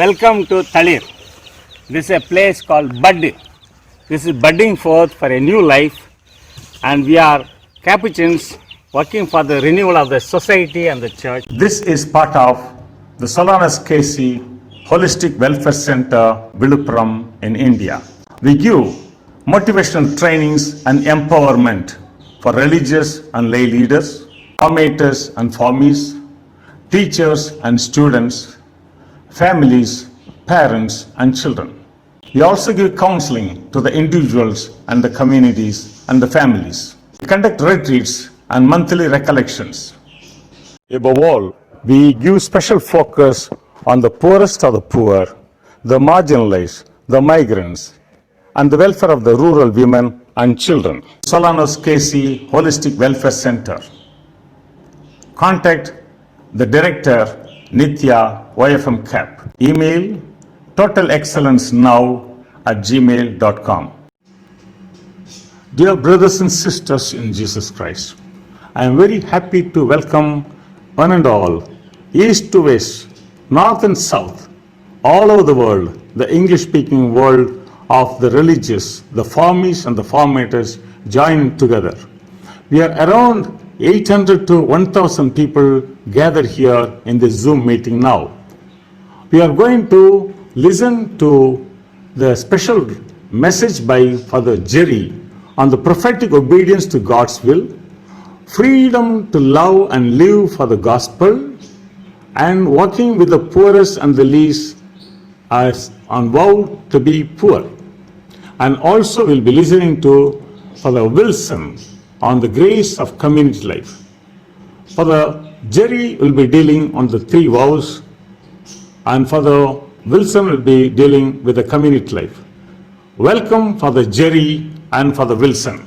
Welcome to Talir. This is a place called Bud. This is budding forth for a new life, and we are Capuchins working for the renewal of the society and the church. This is part of the Solanas KC Holistic Welfare Center, Viluppuram in India. We give motivational trainings and empowerment for religious and lay leaders, formators and formees, teachers and students, families, parents and children. We also give counseling to the individuals and the communities and the families. We conduct retreats and monthly recollections. Above all, we give special focus on the poorest of the poor, the marginalized, the migrants, and the welfare of the rural women and children. Solanas KC Holistic Welfare Center. Contact the Director, Nitya, OFM Cap. Email totalexcellencenow@gmail.com. Dear brothers and sisters in Jesus Christ, I am very happy to welcome one and all, east to west, north and south, all over the world, the English-speaking world of the religious, the formies and the formators joined together. We are around 800 to 1,000 people gathered here in this Zoom meeting now. We are going to listen to the special message by Father Jerry on the prophetic obedience to God's will, freedom to love and live for the gospel, and working with the poorest and the least as on vow to be poor. And also we'll be listening to Father Wilson on the grace of community life. Father Jerry will be dealing on the 3 vows, and Father Wilson will be dealing with the community life. Welcome Father Jerry and Father Wilson.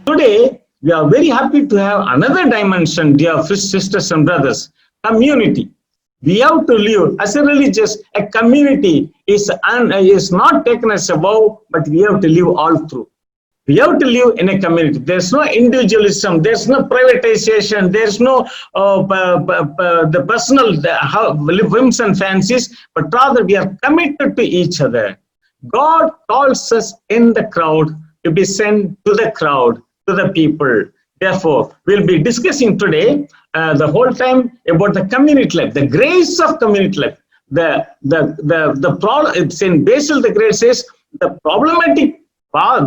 Today, we are very happy to have another dimension, dear sisters and brothers, community. We have to live as a religious, a community is not taken as a vow, but we have to live all through. We have to live in a community. There's no individualism, there's no privatization, there's no the personal whims and fancies, but rather we are committed to each other. God calls us in the crowd to be sent to the crowd, to the people. Therefore, we'll be discussing today the whole time about the community life, the grace of community life. The problem, Saint Basil the Great says, the problematic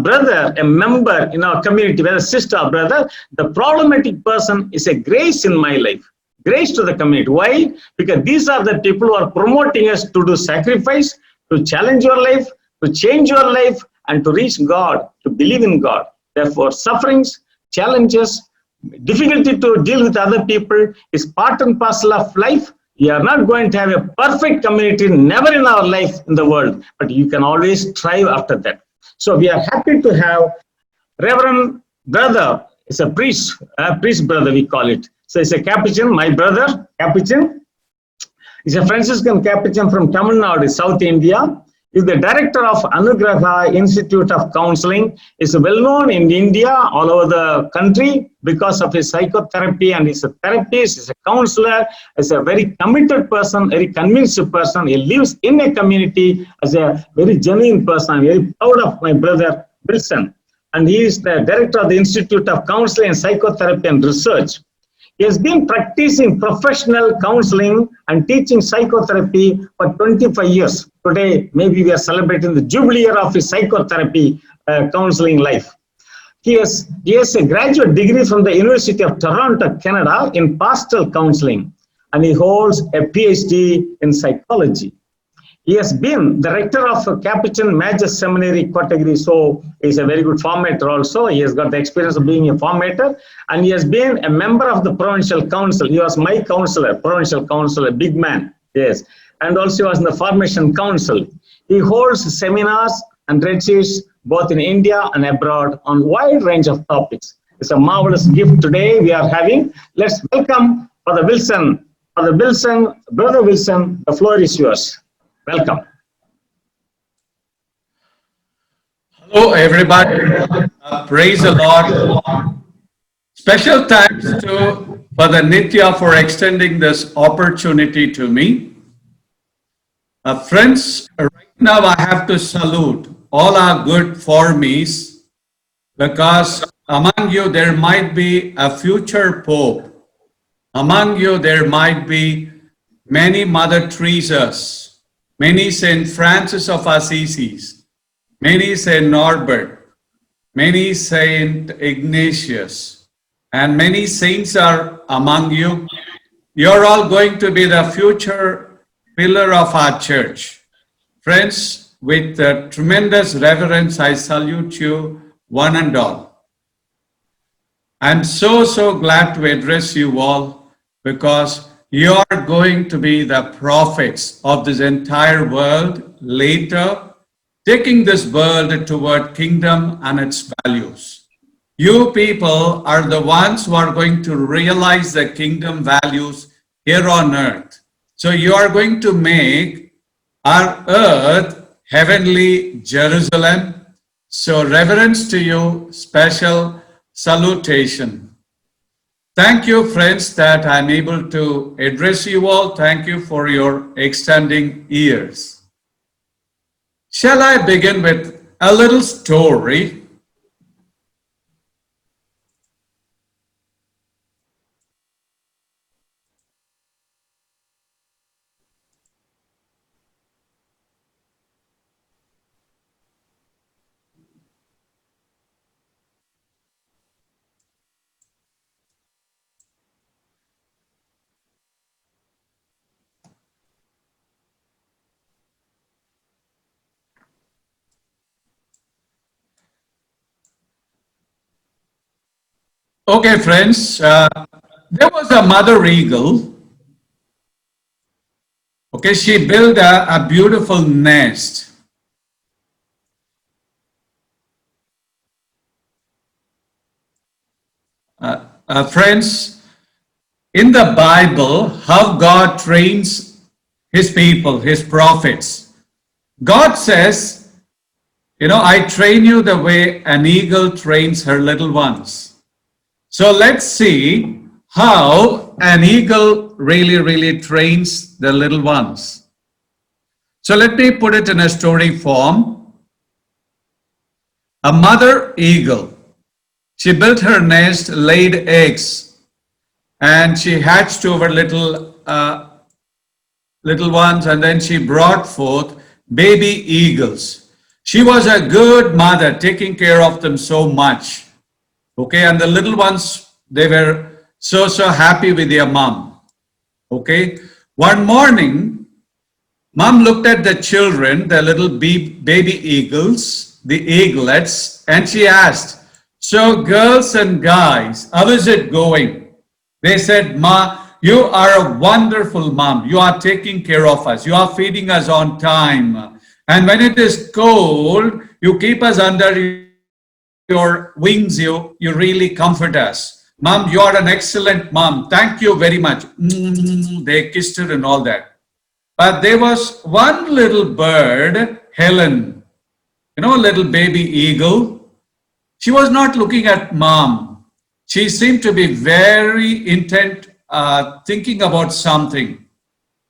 brother, a member in our community, whether sister or brother, the problematic person is a grace in my life. Grace to the community. Why? Because these are the people who are promoting us to do sacrifice, to challenge your life, to change your life, and to reach God, to believe in God. Therefore, sufferings, challenges, difficulty to deal with other people is part and parcel of life. We are not going to have a perfect community, never in our life in the world, but you can always strive after that. So we are happy to have Reverend Brother, it's a priest brother we call it. So it's a Capuchin, my brother, Capuchin. He's a Franciscan Capuchin from Tamil Nadu, South India. He's the director of Anugraha Institute of Counseling. Is well known in India, all over the country, because of his psychotherapy, and he's a therapist, he's a counselor, he's a very committed person, very convinced person. He lives in a community as a very genuine person. I'm very proud of my brother Wilson. And he is the director of the Institute of Counseling and Psychotherapy and Research. He has been practicing professional counseling and teaching psychotherapy for 25 years. Today, maybe we are celebrating the jubilee year of his psychotherapy counseling life. He has a graduate degree from the University of Toronto, Canada in pastoral counseling, and he holds a PhD in psychology. He has been the rector of Capuchin Major Seminary, Kotagiri, so he's a very good formator also. He has got the experience of being a formator, and he has been a member of the provincial council. He was my counselor, provincial counselor, big man, yes. And also was in the formation council. He holds seminars and retreats both in India and abroad on a wide range of topics. It's a marvelous gift today we are having. Let's welcome Father Wilson. Father Wilson, Brother Wilson, the floor is yours. Welcome. Hello, everybody. Praise the Lord. Special thanks to Father Nitya for extending this opportunity to me. Friends, right now I have to salute all our good formies, because among you there might be a future Pope. Among you there might be many Mother Teresas, many Saint Francis of Assisi, many Saint Norbert, many Saint Ignatius, and many saints are among you. You're all going to be the future pillar of our church. Friends, with tremendous reverence, I salute you one and all. I'm so glad to address you all, because you are going to be the prophets of this entire world later, taking this world toward kingdom and its values. You people are the ones who are going to realize the kingdom values here on earth. So you are going to make our earth heavenly Jerusalem. So reverence to you, special salutation. Thank you, friends, that I'm able to address you all. Thank you for your extending ears. Shall I begin with a little story? Okay, friends, there was a mother eagle. Okay, she built a beautiful nest. Friends, in the Bible, how God trains his people, his prophets. God says, you know, I train you the way an eagle trains her little ones. So let's see how an eagle really trains the little ones. So let me put it in a story form. A mother eagle, she built her nest, laid eggs, and she hatched over little ones, and then she brought forth baby eagles. She was a good mother, taking care of them so much. Okay, and the little ones, they were so happy with their mom. Okay, one morning, mom looked at the children, the little baby eagles, the eaglets, and she asked, so girls and guys, how is it going? They said, Ma, you are a wonderful mom. You are taking care of us. You are feeding us on time. And when it is cold, you keep us under your wings, you really comfort us. Mom, you are an excellent mom. Thank you very much. They kissed her and all that. But there was one little bird, Helen, you know, a little baby eagle. She was not looking at mom. She seemed to be very intent, thinking about something.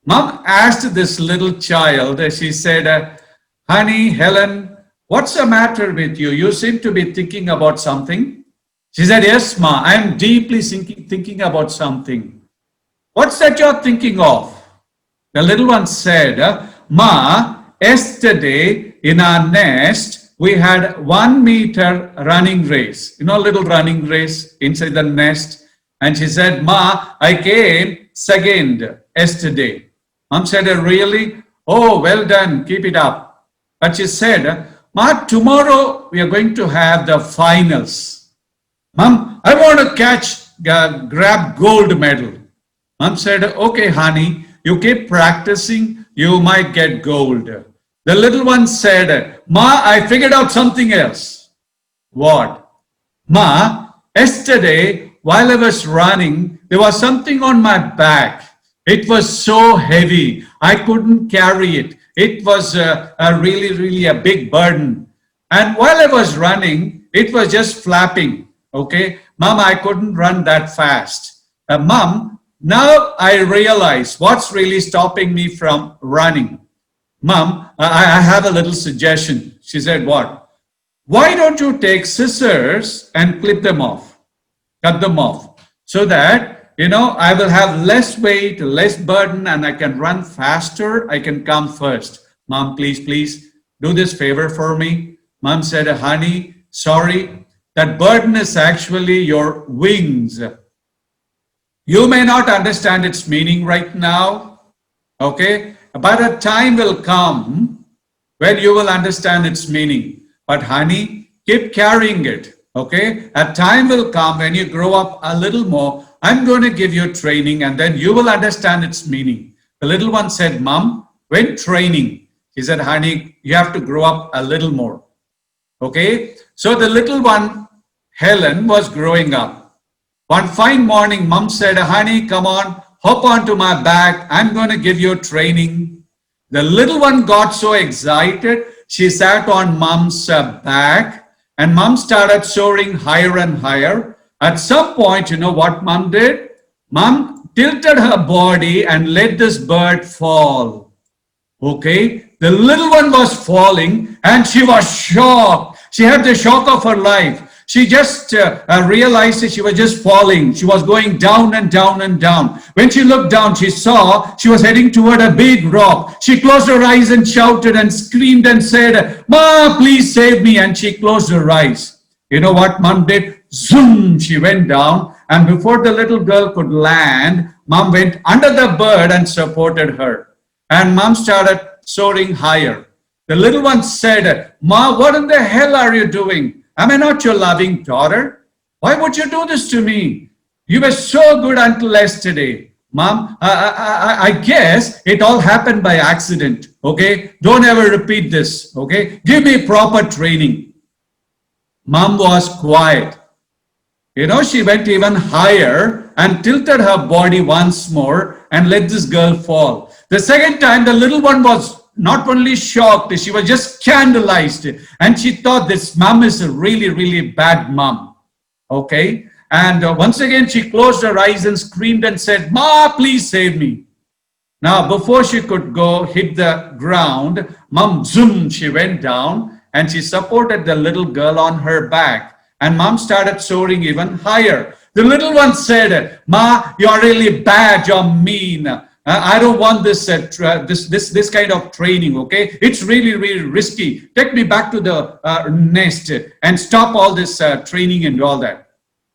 Mom asked this little child, she said, honey, Helen, what's the matter with you? You seem to be thinking about something. She said, yes, Ma, I am deeply thinking about something. What's that you're thinking of? The little one said, Ma, yesterday in our nest, we had 1 meter running race. You know, a little running race inside the nest. And she said, Ma, I came second yesterday. Mom said, really? Oh, well done, keep it up. But she said, Ma, tomorrow we are going to have the finals. Mom, I want to grab gold medal. Mom said, okay, honey, you keep practicing, you might get gold. The little one said, Ma, I figured out something else. What? Ma, yesterday while I was running, there was something on my back. It was so heavy, I couldn't carry it. It was really a big burden. And while I was running, it was just flapping. Okay, Mom, I couldn't run that fast. Mom, now I realize what's really stopping me from running. Mom, I have a little suggestion. She said, what? Why don't you take scissors and clip them off, cut them off, so that, I will have less weight, less burden, and I can run faster. I can come first. Mom, please do this favor for me. Mom said, honey, sorry, that burden is actually your wings. You may not understand its meaning right now, okay? But a time will come when you will understand its meaning. But honey, keep carrying it, okay? A time will come when you grow up a little more. I'm going to give you training and then you will understand its meaning. The little one said, Mom, when training? He said, honey, you have to grow up a little more, okay? So the little one, Helen, was growing up. One fine morning, Mom said, honey, come on, hop onto my back. I'm going to give you training. The little one got so excited. She sat on Mom's back and Mom started soaring higher and higher. At some point, you know what Mom did? Mom tilted her body and let this bird fall. Okay? The little one was falling and she was shocked. She had the shock of her life. She just realized that she was just falling. She was going down and down and down. When she looked down, she saw she was heading toward a big rock. She closed her eyes and shouted and screamed and said, Ma, please save me. And she closed her eyes. You know what Mom did? Zoom, she went down. And before the little girl could land, Mom went under the bird and supported her. And Mom started soaring higher. The little one said, Ma, what in the hell are you doing? Am I not your loving daughter? Why would you do this to me? You were so good until yesterday. Mom, I guess it all happened by accident. Okay? Don't ever repeat this. Okay? Give me proper training. Mom was quiet. She went even higher and tilted her body once more and let this girl fall. The second time, the little one was not only shocked, she was just scandalized. And she thought this mom is a really, really bad mom. Okay? And once again, she closed her eyes and screamed and said, Ma, please save me. Now, before she could go hit the ground, Mom, zoom, she went down and she supported the little girl on her back. And Mom started soaring even higher. The little one said, Ma, you're really bad, you're mean. I don't want this this kind of training, okay? It's really, really risky. Take me back to the nest and stop all this training and all that.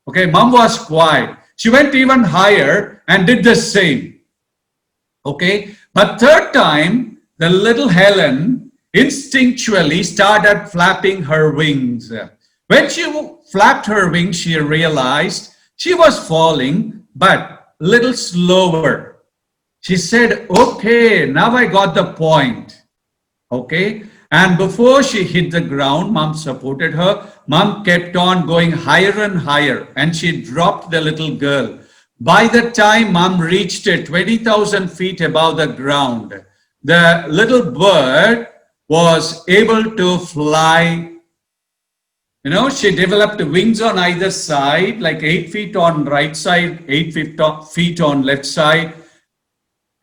Okay, Mom was quiet. She went even higher and did the same. Okay, but third time, the little Helen instinctually started flapping her wings. When she flapped her wings, she realized she was falling, but a little slower. She said, okay, now I got the point. Okay. And before she hit the ground, Mom supported her. Mom kept on going higher and higher and she dropped the little girl. By the time Mom reached 20,000 feet above the ground, the little bird was able to fly. She developed wings on either side, like 8 feet on right side, 8 feet on left side.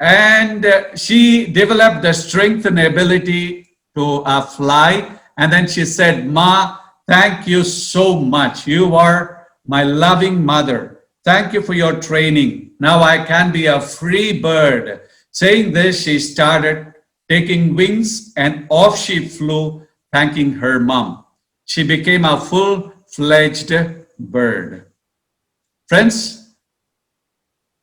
And she developed the strength and ability to fly. And then she said, Ma, thank you so much. You are my loving mother. Thank you for your training. Now I can be a free bird. Saying this, she started taking wings and off she flew, thanking her mom. She became a full-fledged bird. Friends,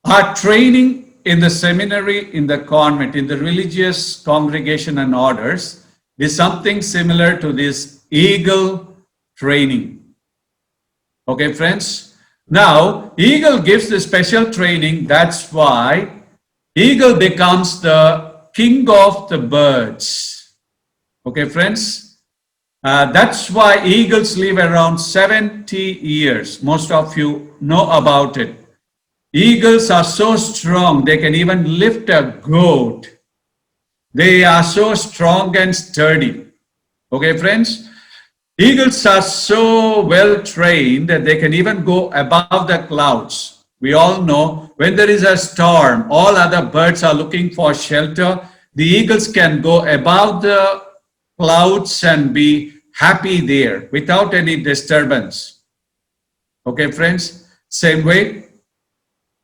our training in the seminary, in the convent, in the religious congregation and orders is something similar to this eagle training. Okay, friends? Now, eagle gives the special training. That's why eagle becomes the king of the birds. Okay, friends? That's why eagles live around 70 years. Most of you know about it. Eagles are so strong, they can even lift a goat. They are so strong and sturdy. Okay, friends? Eagles are so well trained that they can even go above the clouds. We all know when there is a storm, all other birds are looking for shelter. the eagles can go above the clouds and be happy there without any disturbance. Okay, friends, same way.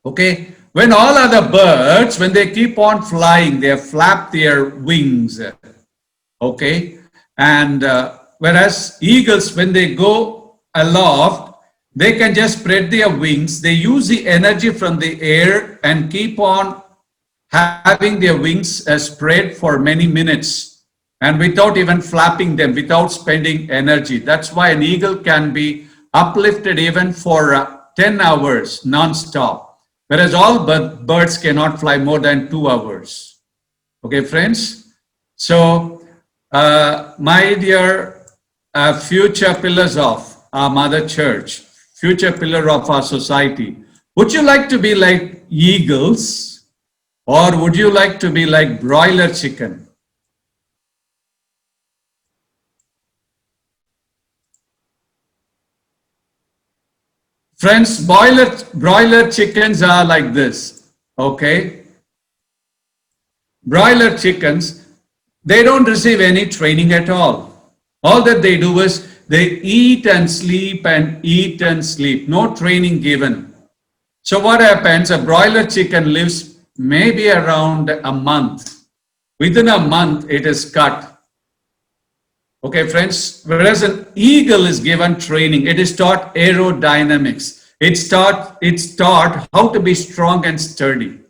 Okay, when all other birds, when they keep on flying, they flap their wings. Okay, and whereas eagles, when they go aloft, they can just spread their wings. They use the energy from the air and keep on having their wings spread for many minutes and without even flapping them, without spending energy. That's why an eagle can be uplifted even for 10 hours non-stop, whereas all birds cannot fly more than 2 hours. Okay, friends? So, my dear future pillars of our mother church, future pillar of our society, would you like to be like eagles or would you like to be like broiler chicken? Friends, broiler chickens are like this, okay? Broiler chickens, they don't receive any training at all. All that they do is they eat and sleep and eat and sleep. No training given. So what happens? A broiler chicken lives maybe around a month. Within a month, it is cut. Okay, friends, whereas an eagle is given training, it is taught aerodynamics. It's taught how to be strong and sturdy.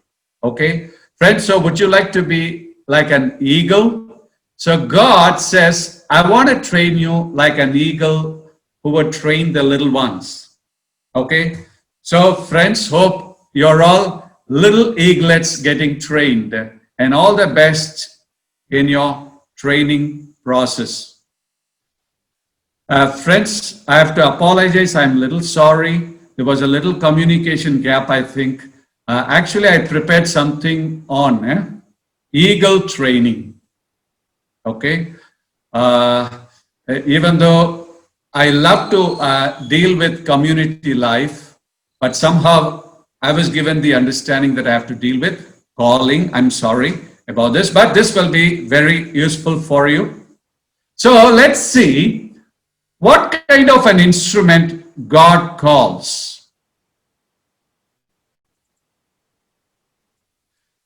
Okay, friends, so would you like to be like an eagle? So God says, I want to train you like an eagle who would train the little ones. Okay, so friends, hope you're all little eaglets getting trained, and all the best in your training process. Friends, I have to apologize. I'm a little sorry. There was a little communication gap, I think. Actually, I prepared something on eagle training. Okay. Even though I love to deal with community life, but somehow I was given the understanding that I have to deal with calling. I'm sorry about this, but this will be very useful for you. So let's see what kind of an instrument God calls.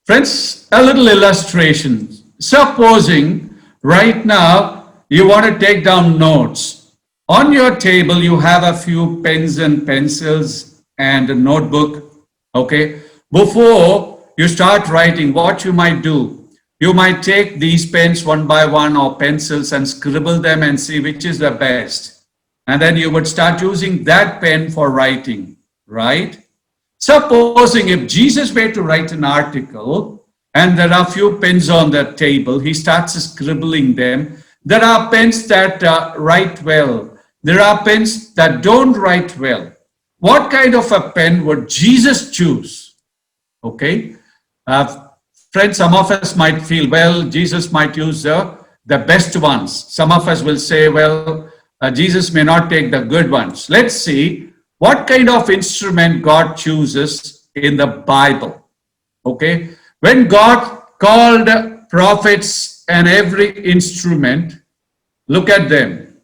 Friends, a little illustration. Supposing right now you want to take down notes. On your table, you have a few pens and pencils and a notebook. Okay, before you start writing, what you might do, you might take these pens one by one or pencils and scribble them and see which is the best. And then you would start using that pen for writing, right? Supposing if Jesus were to write an article and there are few pens on the table, he starts scribbling them. There are pens that write well. There are pens that don't write well. What kind of a pen would Jesus choose? Okay. Friends, some of us might feel, well, Jesus might use the best ones. Some of us will say, well, Jesus may not take the good ones. Let's see what kind of instrument God chooses in the Bible. Okay. When God called prophets and every instrument, look at them.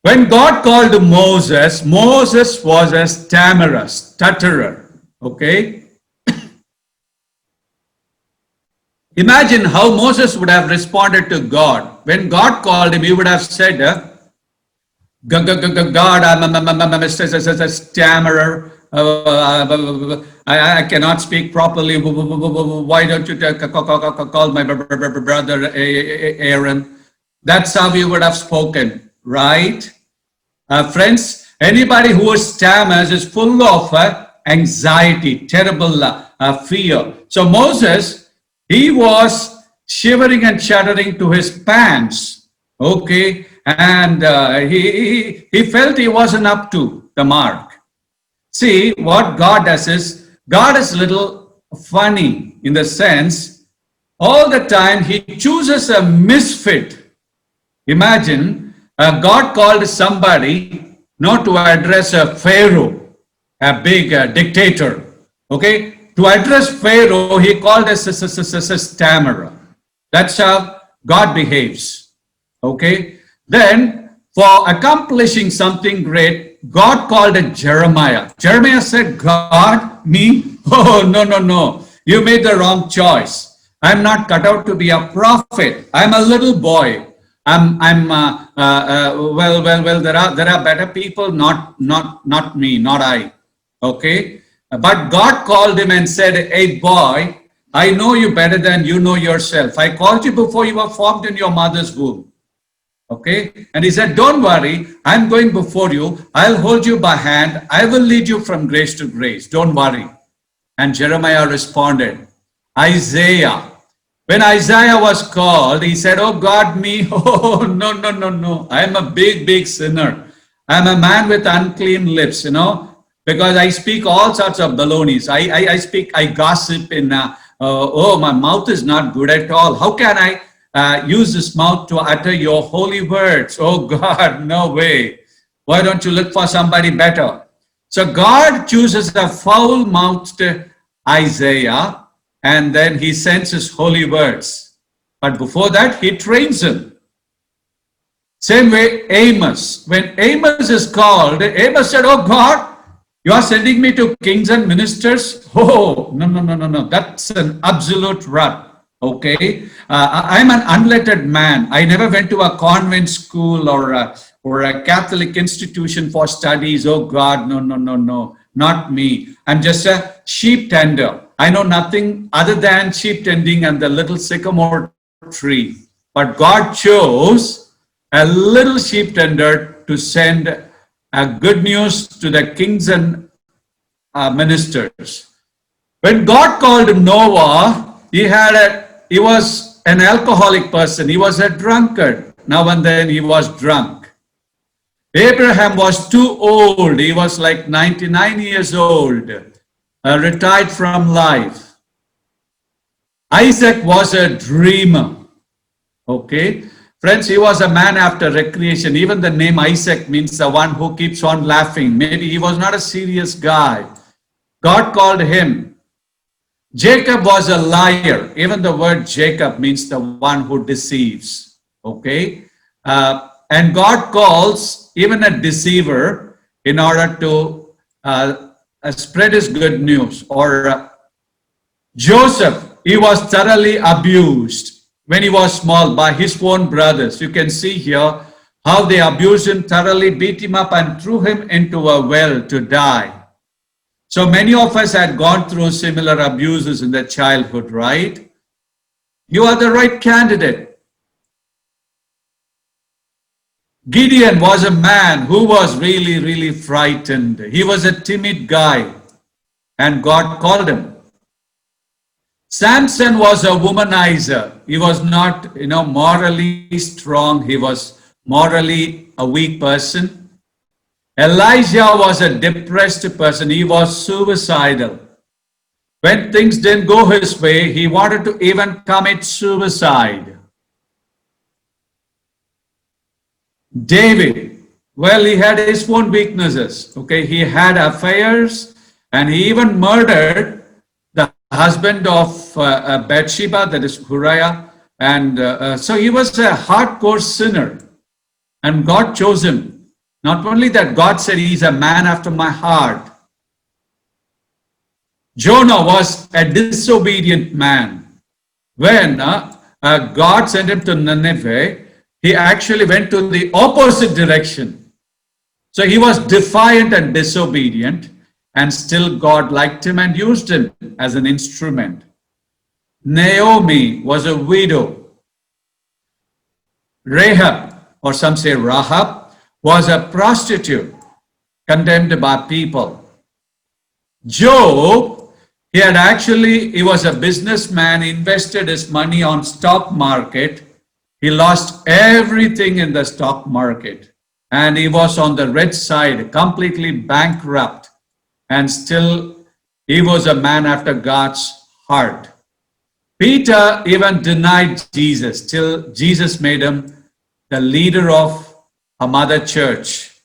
When God called Moses, Moses was a stammerer, stutterer. Okay. Imagine how Moses would have responded to God. When God called him, he would have said, God, I'm a stammerer. I cannot speak properly. Why don't you call my brother Aaron? That's how he would have spoken, right? Friends, anybody who stammers is full of anxiety, terrible fear. So Moses, he was shivering and shuddering to his pants, okay? And he felt he wasn't up to the mark. See, what God does is, God is a little funny in the sense, all the time he chooses a misfit. Imagine, God called somebody not to address a pharaoh, a big dictator, okay? to address Pharaoh, he called us a stammerer. That's how God behaves. Okay. Then, for accomplishing something great, God called it Jeremiah. Jeremiah said, God, me? Oh, no, no, no. You made the wrong choice. I'm not cut out to be a prophet. I'm a little boy. Well, there are better people, not me, not I. Okay. But God called him and said, hey boy, I know you better than you know yourself. I called you before you were formed in your mother's womb. Okay. And he said, don't worry. I'm going before you. I'll hold you by hand. I will lead you from grace to grace. Don't worry. And Jeremiah responded, Isaiah. When Isaiah was called, he said, oh God, me, oh, no, no, no, no. I'm a big sinner. I'm a man with unclean lips, because I speak all sorts of balonies. I gossip my mouth is not good at all. How can I use this mouth to utter your holy words? Oh God, no way. Why don't you look for somebody better? So God chooses a foul-mouthed Isaiah, and then he sends his holy words. But before that, he trains him. Same way, Amos. When Amos is called, Amos said, oh God, you are sending me to kings and ministers? Oh, no. That's an absolute rut. Okay. I'm an unlettered man. I never went to a convent school or a Catholic institution for studies. Oh God, no, not me. I'm just a sheep tender. I know nothing other than sheep tending and the little sycamore tree. But God chose a little sheep tender to send good news to the kings and ministers. When God called Noah, he was an alcoholic person. He was a drunkard. Now and then he was drunk. Abraham was too old. He was like 99 years old, retired from life. Isaac was a dreamer. Okay. Friends, he was a man after recreation. Even the name Isaac means the one who keeps on laughing. Maybe he was not a serious guy. God called him. Jacob was a liar. Even the word Jacob means the one who deceives. Okay. And God calls even a deceiver in order to spread his good news. Or Joseph, he was thoroughly abused when he was small by his own brothers. You can see here how they abused him thoroughly, beat him up and threw him into a well to die. So many of us had gone through similar abuses in their childhood, right? You are the right candidate. Gideon was a man who was really frightened. He was a timid guy and God called him. Samson was a womanizer. He was not, morally strong. He was morally a weak person. Elijah was a depressed person. He was suicidal. When things didn't go his way, he wanted to even commit suicide. David, well, he had his own weaknesses. Okay, he had affairs and he even murdered the husband of Bathsheba, that is Uriah. And so he was a hardcore sinner and God chose him. Not only that, God said he's a man after my heart. Jonah was a disobedient man. When God sent him to Nineveh, he actually went to the opposite direction. So he was defiant and disobedient, and still God liked him and used him as an instrument. Naomi was a widow. Rahab, or some say Rahab, was a prostitute, condemned by people. Job, he was a businessman, invested his money on stock market. He lost everything in the stock market. And he was on the red side, completely bankrupt. And still, he was a man after God's heart. Peter even denied Jesus till Jesus made him the leader of a mother church.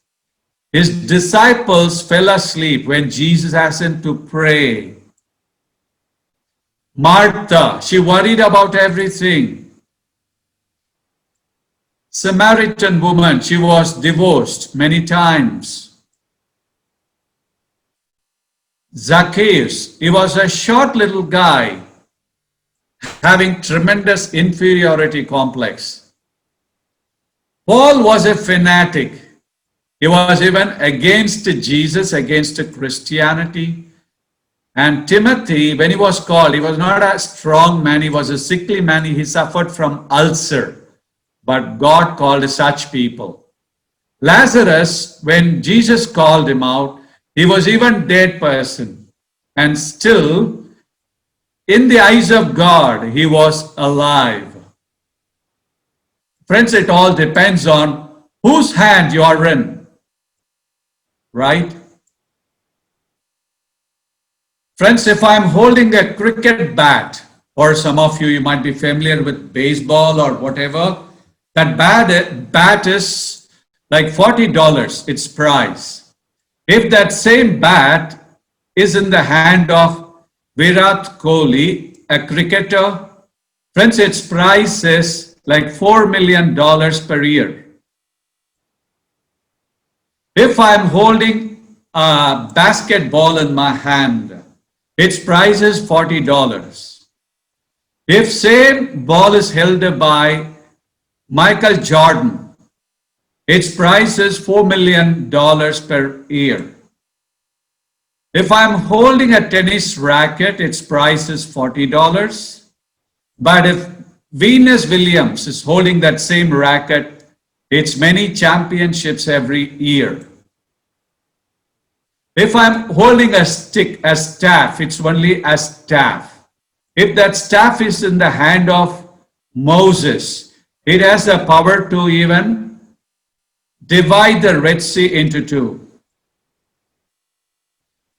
His disciples fell asleep when Jesus asked him to pray. Martha, she worried about everything. Samaritan woman, she was divorced many times. Zacchaeus, he was a short little guy having tremendous inferiority complex. Paul was a fanatic. He was even against Jesus, against Christianity. And Timothy, when he was called, he was not a strong man, he was a sickly man, he suffered from ulcer. But God called such people. Lazarus, when Jesus called him out, he was even dead person. And still, in the eyes of God, he was alive. Friends, it all depends on whose hand you are in. Right? Friends, if I'm holding a cricket bat, or some of you might be familiar with baseball or whatever, that bat is like $40, its price. If that same bat is in the hand of Virat Kohli, a cricketer, friends, its price is like $4 million per year. If I'm holding a basketball in my hand, its price is $40. If same ball is held by Michael Jordan, its price is $4 million per year. If I'm holding a tennis racket, its price is $40. But if Venus Williams is holding that same racket, it's many championships every year. If I'm holding a stick, a staff, it's only a staff. If that staff is in the hand of Moses, it has the power to even divide the Red Sea into two.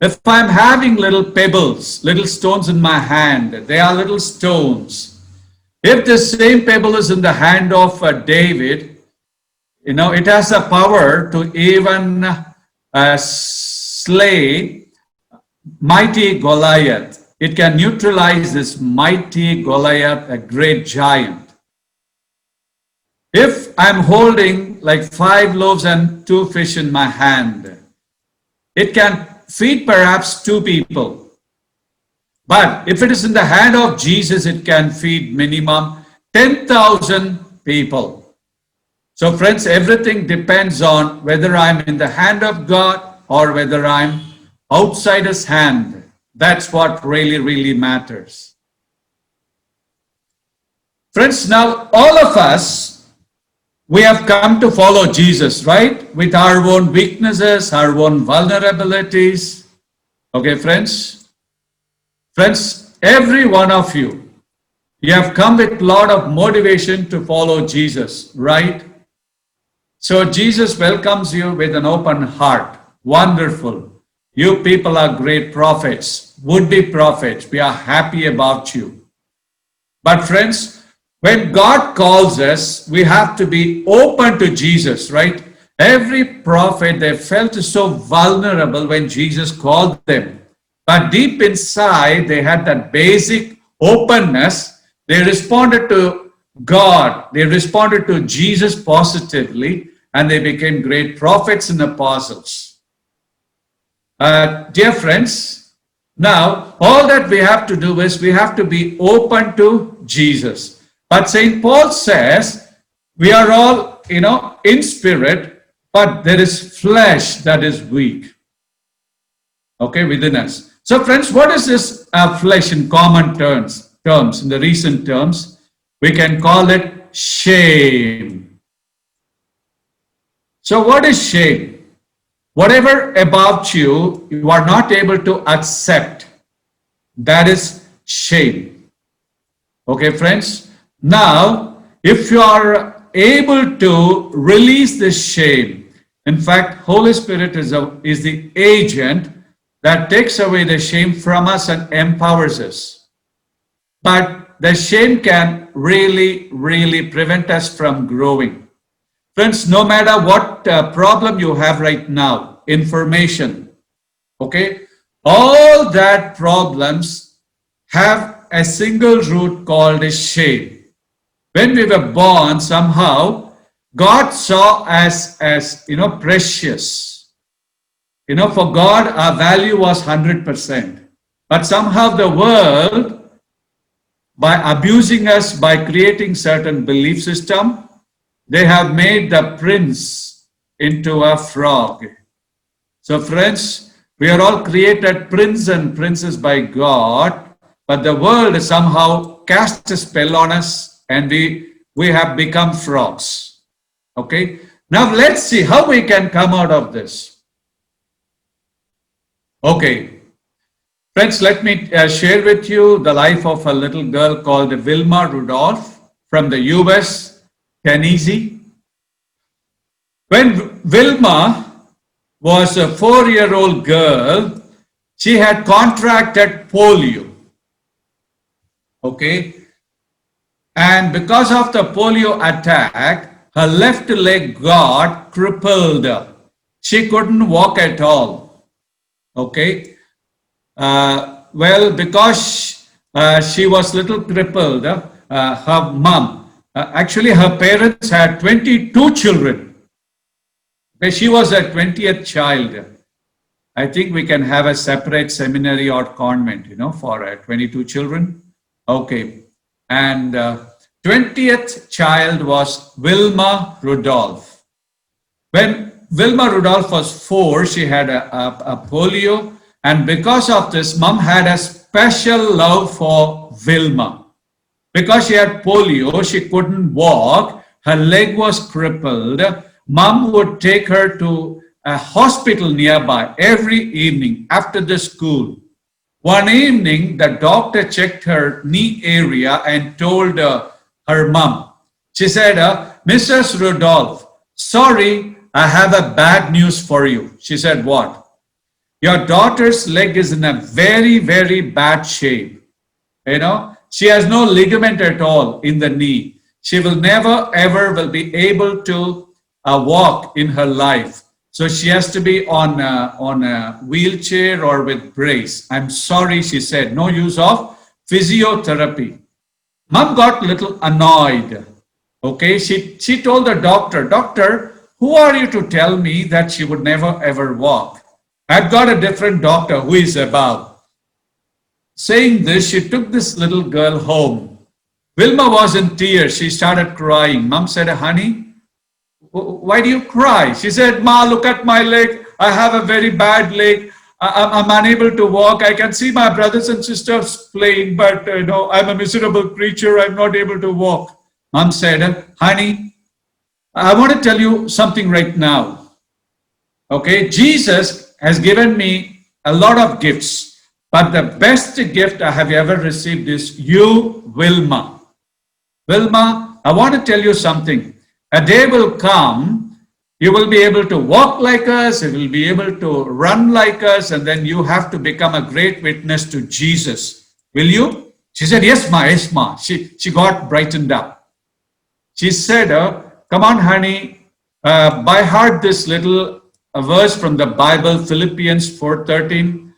If I'm having little pebbles, little stones in my hand, they are little stones. If the same pebble is in the hand of David, it has the power to even slay mighty Goliath. It can neutralize this mighty Goliath, a great giant. If I'm holding like 5 loaves and 2 fish in my hand, it can feed perhaps 2 people. But if it is in the hand of Jesus, it can feed minimum 10,000 people. So friends, everything depends on whether I'm in the hand of God or whether I'm outside his hand. That's what really matters. Friends, now all of us, we have come to follow Jesus, right? With our own weaknesses, our own vulnerabilities. Okay, friends? Friends, every one of you, you have come with a lot of motivation to follow Jesus, right? So Jesus welcomes you with an open heart. Wonderful. You people are great prophets, would-be prophets. We are happy about you. But friends, when God calls us, we have to be open to Jesus, right? Every prophet, they felt so vulnerable when Jesus called them. But deep inside, they had that basic openness. They responded to God. They responded to Jesus positively, and they became great prophets and apostles. Dear friends, now all that we have to do is we have to be open to Jesus. But St. Paul says we are all, in spirit, but there is flesh that is weak. Okay, within us. So friends, what is this flesh in common terms, in the recent terms? We can call it shame. So what is shame? Whatever about you, you are not able to accept, that is shame. Okay, friends? Now, if you are able to release this shame, in fact, Holy Spirit is the agent that takes away the shame from us and empowers us. But the shame can really prevent us from growing. Friends, no matter what problem you have right now, information, okay, all that problems have a single root called shame. When we were born, somehow God saw us as precious. For God our value was 100%. But somehow the world, by abusing us, by creating certain belief system, they have made the prince into a frog. So friends, we are all created prince and princess by God, but the world somehow cast a spell on us and we have become frogs. Okay, now let's see how we can come out of this. Okay, friends, let me share with you the life of a little girl called Wilma Rudolph from the US, Tennessee. When Wilma was a 4-year-old girl, she had contracted polio. Okay, and because of the polio attack, her left leg got crippled. She couldn't walk at all. Okay, well, because she was little crippled, her mom, actually her parents had 22 children. Okay, she was a 20th child. I think we can have a separate seminary or convent, for 22 children. Okay, and 20th child was Wilma Rudolph. When Wilma Rudolph was 4, she had a polio, and because of this, mom had a special love for Wilma. Because she had polio, she couldn't walk, her leg was crippled. Mom would take her to a hospital nearby every evening after the school. One evening, the doctor checked her knee area and told her mom. She said, Mrs. Rudolph, sorry, I have a bad news for you. She said, what? Your daughter's leg is in a very, very bad shape. She has no ligament at all in the knee. She will never, ever will be able to walk in her life. So she has to be on a wheelchair or with brace. I'm sorry, she said, no use of physiotherapy. Mom got a little annoyed. Okay, she told the doctor, doctor, who are you to tell me that she would never ever walk? I've got a different doctor who is above. Saying this, she took this little girl home. Wilma was in tears. She started crying. Mom said, honey, why do you cry? She said, Ma, look at my leg. I have a very bad leg. I'm unable to walk. I can see my brothers and sisters playing, but I'm a miserable creature. I'm not able to walk. Mom said, honey, I want to tell you something right now. Okay, Jesus has given me a lot of gifts, but the best gift I have ever received is you, Wilma. Wilma, I want to tell you something. A day will come, you will be able to walk like us, you will be able to run like us, and then you have to become a great witness to Jesus. Will you? She said, yes, ma, yes, ma. She got brightened up. She said, come on, honey, by heart this little verse from the Bible, Philippians 4:13.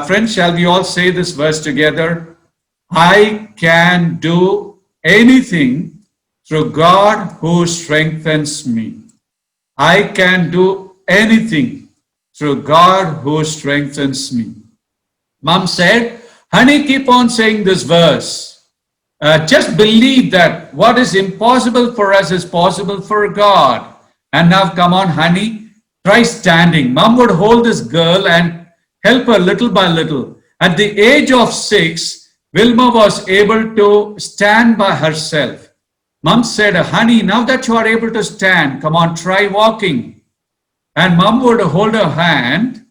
Friends, shall we all say this verse together? I can do anything through God who strengthens me. I can do anything through God who strengthens me. Mom said, honey, keep on saying this verse. Just believe that what is impossible for us is possible for God. And now come on, honey, try standing. Mom would hold this girl and help her little by little. At the age of 6, Wilma was able to stand by herself. Mom said, honey, now that you are able to stand, come on, try walking. And mom would hold her hand,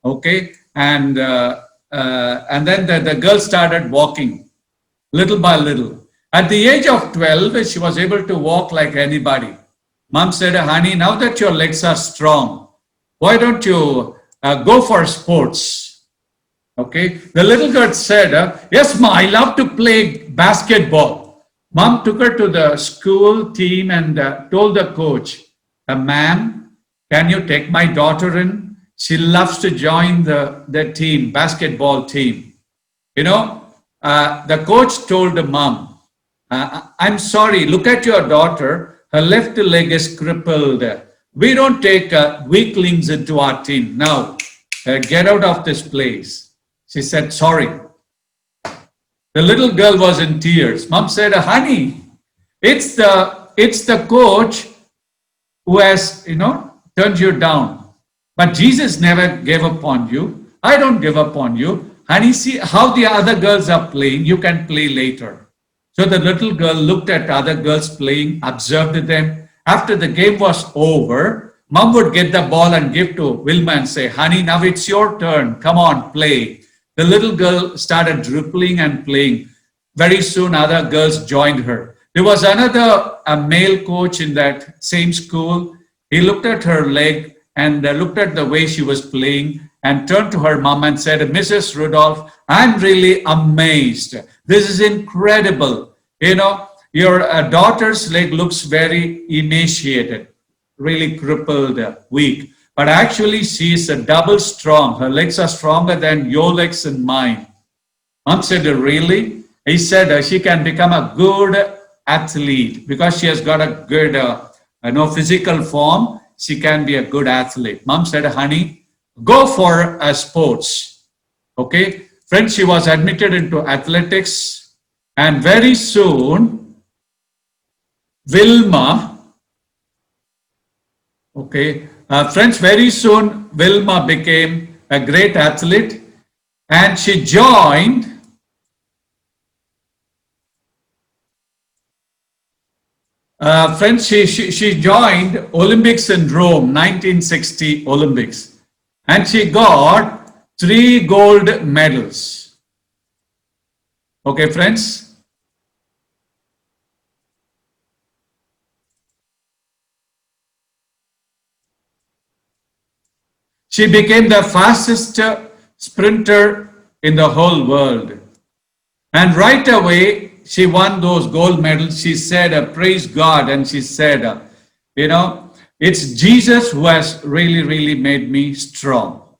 okay, and then the girl started walking little by little. At the age of 12, she was able to walk like anybody. Mom said, honey, now that your legs are strong, why don't you go for sports? Okay, the little girl said, yes, ma, I love to play basketball. Mom took her to the school team and told the coach, ma'am, can you take my daughter in? She loves to join the team, basketball team. the coach told the mom, I'm sorry, look at your daughter. Her left leg is crippled. We don't take weaklings into our team. Now, get out of this place. She said, sorry. The little girl was in tears. Mom said, honey, it's the coach who has, turned you down. But Jesus never gave up on you. I don't give up on you. Honey, see how the other girls are playing. You can play later. So the little girl looked at other girls playing, observed them. After the game was over, mom would get the ball and give to Wilma and say, honey, now it's your turn. Come on, play. The little girl started dribbling and playing. Very soon, other girls joined her. There was another male coach in that same school. He looked at her leg and looked at the way she was playing and turned to her mom and said, Mrs. Rudolph, I'm really amazed. This is incredible. Your daughter's leg looks very emaciated, really crippled, weak. But actually, she is double strong. Her legs are stronger than your legs and mine. Mom said, really? He said, she can become a good athlete because she has got a good physical form. She can be a good athlete. Mom said, honey, go for sports. Okay. Friends, she was admitted into athletics. And very soon, Wilma, friends, very soon Wilma became a great athlete and she joined she joined Olympics in Rome, 1960 Olympics, and she got 3 gold medals. Okay, friends. She became the fastest sprinter in the whole world. And right away, she won those gold medals. She said, praise God. And she said, it's Jesus who has really, really made me strong.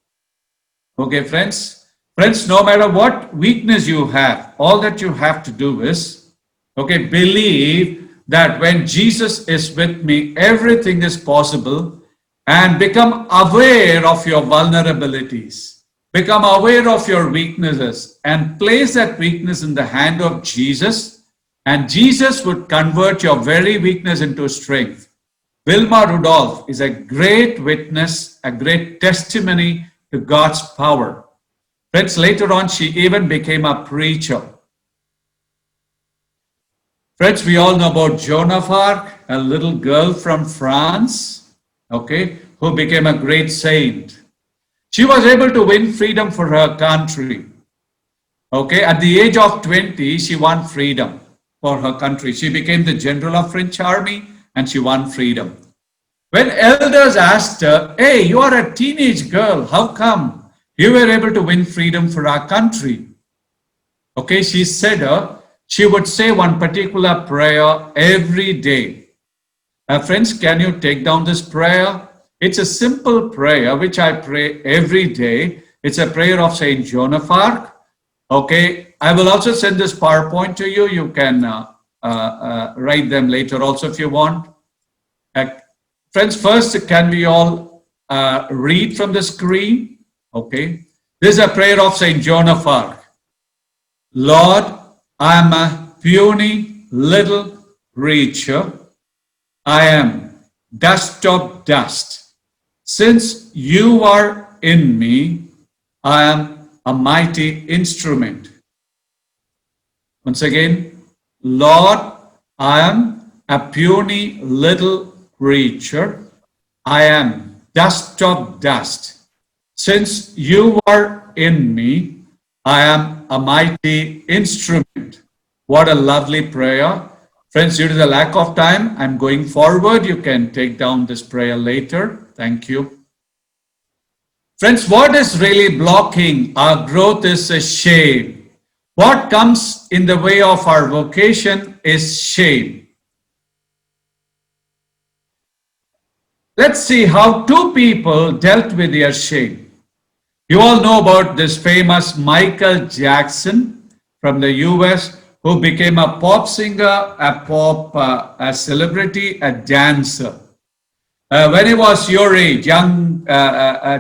Okay, friends? Friends, no matter what weakness you have, all that you have to do is, believe that when Jesus is with me, everything is possible, and become aware of your vulnerabilities. Become aware of your weaknesses and place that weakness in the hand of Jesus, and Jesus would convert your very weakness into strength. Wilma Rudolph is a great witness, a great testimony to God's power. Friends, later on, she even became a preacher. Friends, we all know about Joan of Arc, a little girl from France, who became a great saint. She was able to win freedom for her country. At the age of 20, she won freedom for her country. She became the general of French army and she won freedom. When elders asked her, hey, you are a teenage girl, how come you were able to win freedom for our country? She said she would say one particular prayer every day. Friends, can you take down this prayer? It's a simple prayer which I pray every day. It's a prayer of Saint Joan of Arc. I will also send this PowerPoint to you. You can write them later also if you want. Friends, first, can we all read from the screen? This is a prayer of Saint Joan of Arc. Lord, I am a puny little creature. I am dust of dust. Since you are in me, I am a mighty instrument. Once again, Lord, I am a puny little creature. I am dust of dust. Since you are in me, I am a mighty instrument. What a lovely prayer. Friends, due to the lack of time, I'm going forward. You can take down this prayer later. Thank you. Friends, what is really blocking our growth is a shame. What comes in the way of our vocation is shame. Let's see how 2 people dealt with their shame. You all know about this famous Michael Jackson from the US who became a pop singer, a celebrity, a dancer. When I was your age, young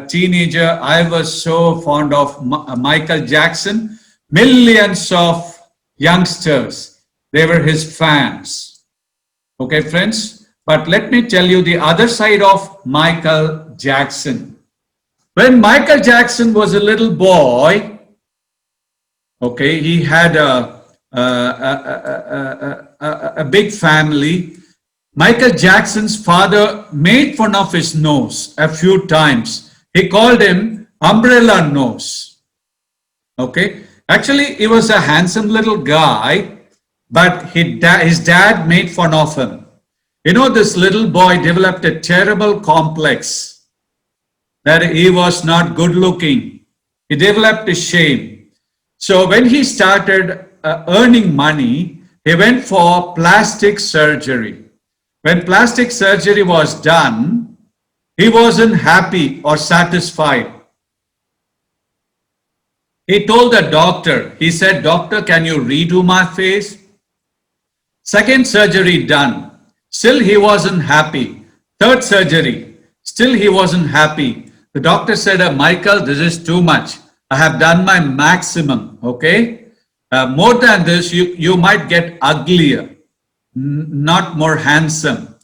teenager, I was so fond of Michael Jackson. Millions of youngsters, they were his fans. Okay, friends? But let me tell you the other side of Michael Jackson. When Michael Jackson was a little boy, okay, he had a big family. Michael Jackson's father made fun of his nose a few times. He called him umbrella nose. Okay, actually he was a handsome little guy, but his dad made fun of him. You know, this little boy developed a terrible complex that he was not good looking. He developed a shame. So when he started earning money, he went for plastic surgery. When plastic surgery was done, he wasn't happy or satisfied. He told the doctor, he said, "Doctor, can you redo my face?" Second surgery done, still he wasn't happy. Third surgery, still he wasn't happy. The doctor said, "Michael, this is too much. I have done my maximum, okay? More than this, you might get uglier, not more handsome."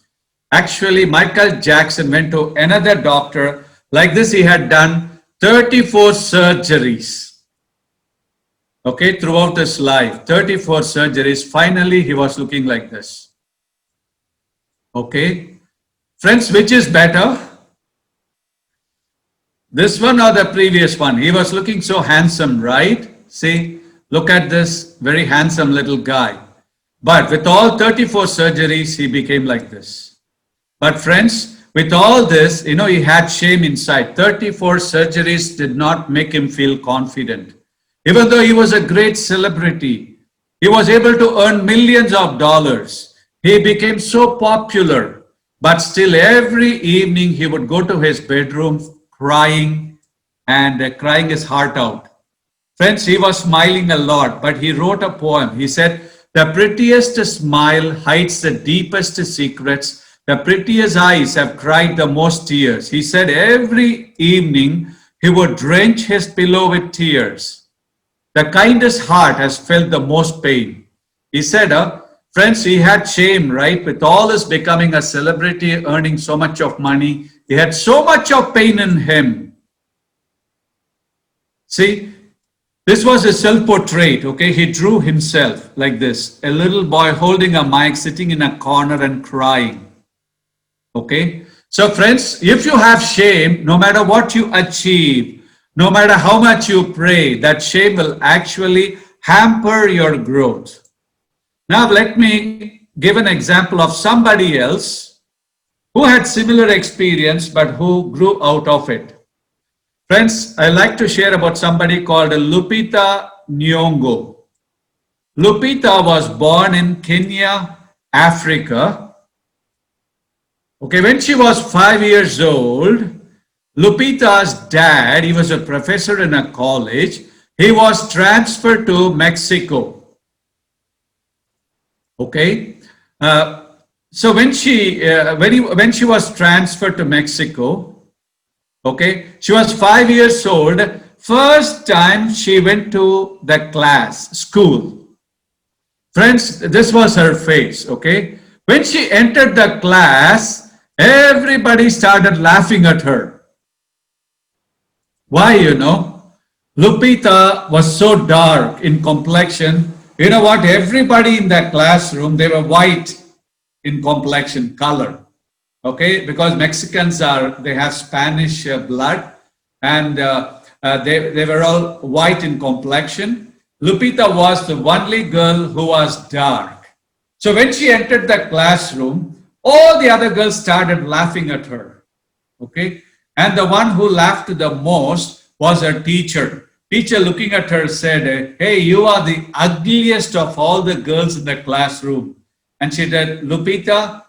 Actually, Michael Jackson went to another doctor. Like this, he had done 34 surgeries. Okay, throughout his life, 34 surgeries. Finally, he was looking like this. Okay, friends, which is better? This one or the previous one? He was looking so handsome, right? See, look at this very handsome little guy. But with all 34 surgeries, he became like this. But friends, with all this, you know, he had shame inside. 34 surgeries did not make him feel confident. Even though he was a great celebrity, he was able to earn millions of dollars. He became so popular, but still every evening he would go to his bedroom crying and crying his heart out. Friends, he was smiling a lot, but he wrote a poem. He said, "The prettiest smile hides the deepest secrets. The prettiest eyes have cried the most tears." He said every evening he would drench his pillow with tears. The kindest heart has felt the most pain. He said, friends, he had shame, right? With all his becoming a celebrity, earning so much of money, he had so much of pain in him. See, this was a self-portrait, okay? He drew himself like this, a little boy holding a mic, sitting in a corner and crying. Okay? So friends, if you have shame, no matter what you achieve, no matter how much you pray, that shame will actually hamper your growth. Now let me give an example of somebody else who had similar experience but who grew out of it. Friends, I like to share about somebody called Lupita Nyong'o. Lupita was born in Kenya, Africa. Okay, when she was 5 years old, Lupita's dad, he was a professor in a college. He was transferred to Mexico. Okay, so when she was transferred to Mexico, okay, she was 5 years old. First time she went to the school. Friends, this was her face. Okay, when she entered the class, everybody started laughing at her. Why, you know? Lupita was so dark in complexion. You know what? Everybody in that classroom, they were white in complexion, color. Okay? Because Mexicans they have Spanish blood, and they were all white in complexion. Lupita was the only girl who was dark. So when she entered the classroom, all the other girls started laughing at her. Okay? And the one who laughed the most was her teacher. Teacher, looking at her, said, "Hey, you are the ugliest of all the girls in the classroom." And she said, "Lupita,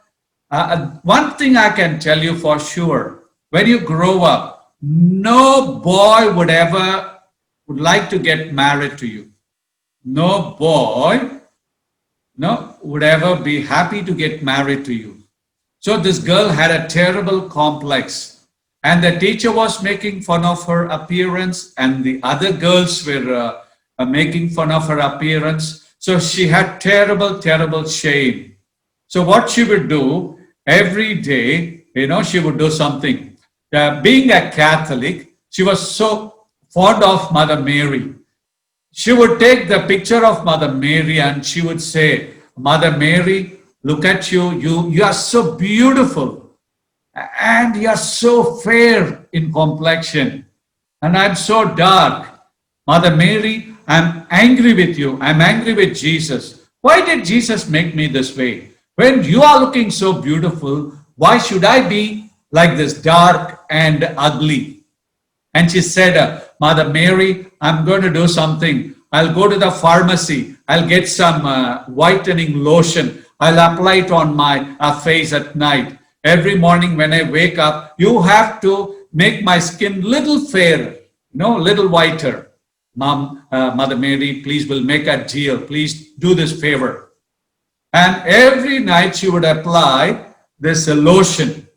one thing I can tell you for sure. When you grow up, no boy would like to get married to you. no boy, no, would ever be happy to get married to you. So this girl had a terrible complex, and the teacher was making fun of her appearance, and the other girls were making fun of her appearance. So she had terrible, terrible shame. So what she would do every day, she would do something. Being a Catholic, she was so fond of Mother Mary. She would take the picture of Mother Mary and she would say, Mother Mary, look at you. You are so beautiful and you are so fair in complexion. And I'm so dark. Mother Mary, I'm angry with you. I'm angry with Jesus. Why did Jesus make me this way? When you are looking so beautiful, why should I be like this dark and ugly? And she said, Mother Mary, I'm going to do something. I'll go to the pharmacy. I'll get some whitening lotion. I'll apply it on my face at night. Every morning when I wake up, you have to make my skin little fairer, little whiter. Mom, Mother Mary, please will make a deal. Please do this favor. And every night she would apply this lotion,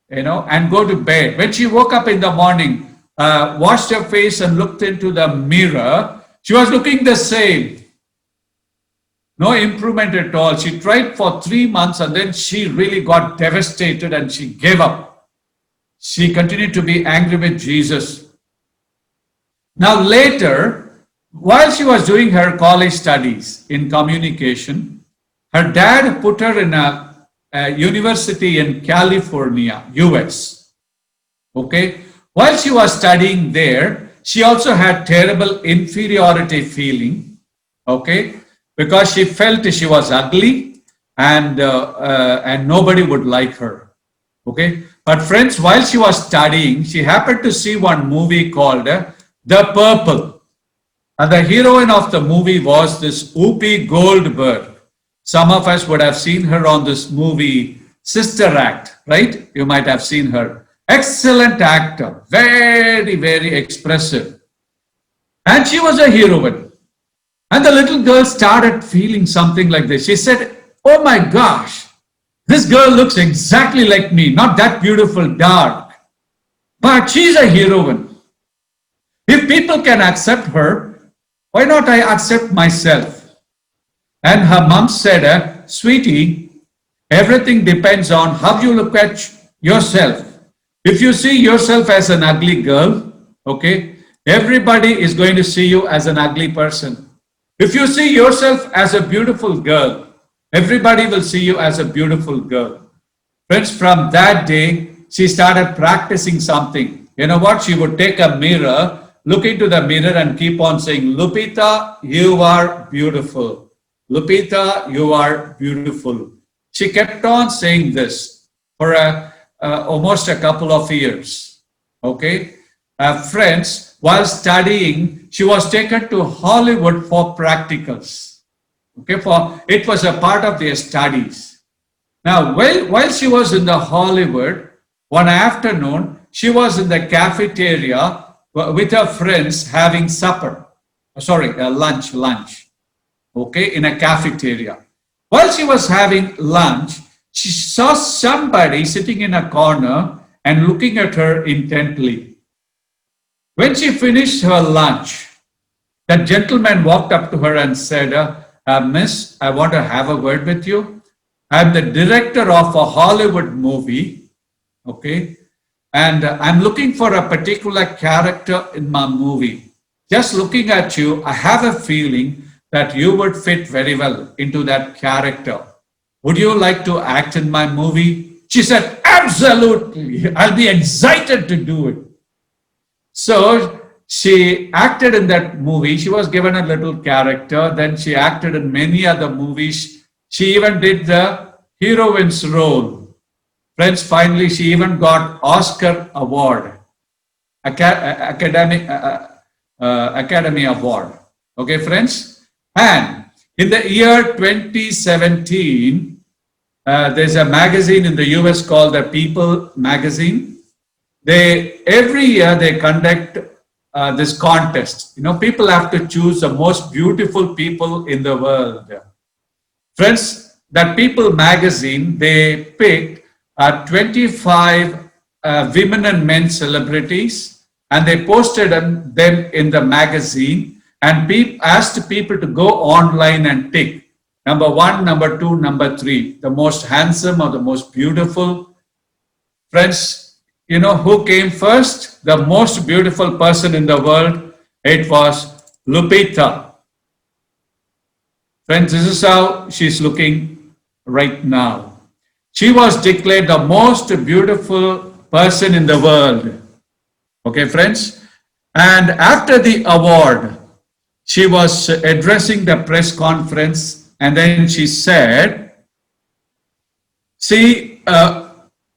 and go to bed. When she woke up in the morning, washed her face and looked into the mirror, she was looking the same. No improvement at all. She tried for 3 months and then she really got devastated and she gave up. She continued to be angry with Jesus. Now later, while she was doing her college studies in communication, her dad put her in a university in California, US. Okay. While she was studying there, she also had terrible inferiority feeling. Okay. Because she felt she was ugly and nobody would like her. Okay. But friends, while she was studying, she happened to see one movie called The Purple. And the heroine of the movie was this Whoopi Goldberg. Some of us would have seen her on this movie, Sister Act, right? You might have seen her. Excellent actor, very, very expressive. And she was a heroine. And the little girl started feeling something like this. She said, oh my gosh, this girl looks exactly like me, not that beautiful, dark, but she's a heroine. If people can accept her, why not I accept myself? And her mom said, sweetie, everything depends on how you look at yourself. If you see yourself as an ugly girl, okay, everybody is going to see you as an ugly person. If you see yourself as a beautiful girl, everybody will see you as a beautiful girl. Friends, from that day, she started practicing something. You know what? She would take a mirror, look into the mirror and keep on saying, Lupita, you are beautiful. Lupita, you are beautiful. She kept on saying this for almost a couple of years. Okay. Friends, while studying, she was taken to Hollywood for practicals. Okay, it was a part of their studies. Now, while she was in the Hollywood, one afternoon, she was in the cafeteria with her friends having lunch. Okay, in a cafeteria. While she was having lunch, she saw somebody sitting in a corner and looking at her intently. When she finished her lunch, that gentleman walked up to her and said, Miss, I want to have a word with you. I'm the director of a Hollywood movie, okay? And I'm looking for a particular character in my movie. Just looking at you, I have a feeling that you would fit very well into that character. Would you like to act in my movie? She said, absolutely. I'll be excited to do it. So she acted in that movie. She was given a little character. Then she acted in many other movies. She even did the heroine's role. Friends, finally, she even got Oscar Award, Academy Award. Okay, friends? And in the year 2017, there's a magazine in the US called the People magazine. Every year they conduct this contest. People have to choose the most beautiful people in the world. Friends, that People magazine, they picked 25 women and men celebrities, and they posted them in the magazine and asked people to go online and tick number 1, number 2, number 3, the most handsome or the most beautiful. Friends, you know who came first? The most beautiful person in the world. It was Lupita. Friends, this is how she's looking right now. She was declared the most beautiful person in the world. Okay, friends? And after the award, she was addressing the press conference, and then she said, see,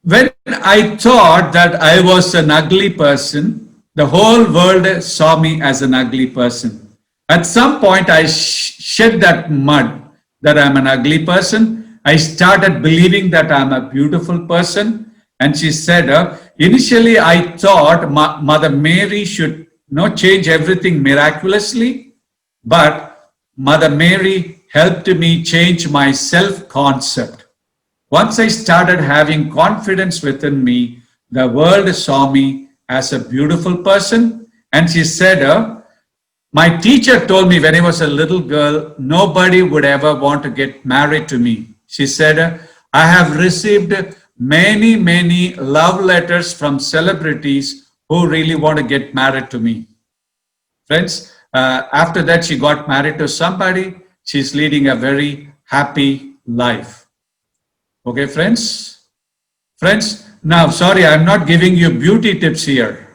when I thought that I was an ugly person, the whole world saw me as an ugly person. At some point, I shed that mud that I'm an ugly person. I started believing that I'm a beautiful person. And she said, initially I thought Mother Mary should change everything miraculously, but Mother Mary helped me change my self-concept. Once I started having confidence within me, the world saw me as a beautiful person. And she said, my teacher told me when I was a little girl, nobody would ever want to get married to me. She said, I have received many, many love letters from celebrities who really want to get married to me. Friends, after that, she got married to somebody. She's leading a very happy life. Okay, friends? Friends, now, sorry, I'm not giving you beauty tips here.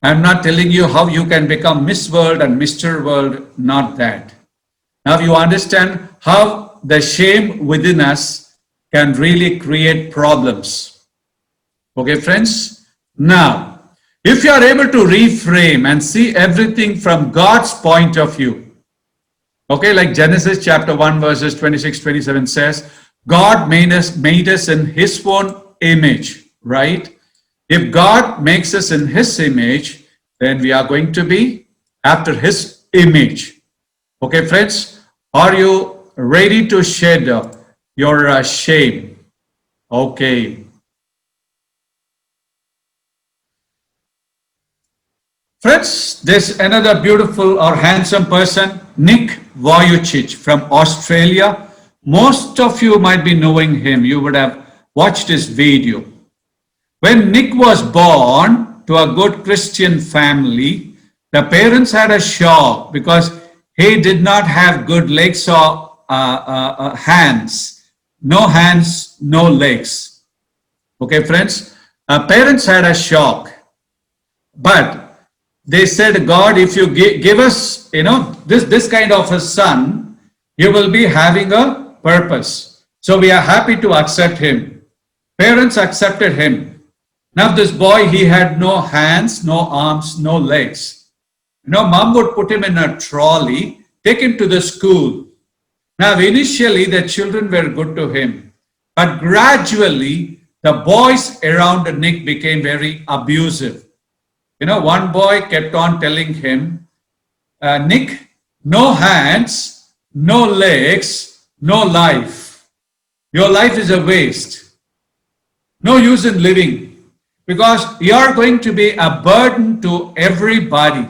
I'm not telling you how you can become Miss World and Mr. World, not that. Now you understand how the shame within us can really create problems. Okay, friends? Now, if you are able to reframe and see everything from God's point of view, okay, like Genesis chapter 1 verses 26-27 says, God made us in His own image, right? If God makes us in His image, then we are going to be after His image. Okay, friends, are you ready to shed your shame? Okay. Friends, there's another beautiful or handsome person, Nick Vujicic from Australia. Most of you might be knowing him. You would have watched his video. When Nick was born to a good Christian family, the parents had a shock because he did not have good legs or hands. No hands, no legs. Okay, friends? Parents had a shock. But they said, God, if you give us, this kind of a son, you will be having a purpose. So we are happy to accept him. Parents accepted him. Now this boy, he had no hands, no arms, no legs. Mom would put him in a trolley, take him to the school. Now initially the children were good to him, but gradually the boys around Nick became very abusive. One boy kept on telling him, Nick, no hands, no legs, no life. Your life is a waste. No use in living. Because you are going to be a burden to everybody.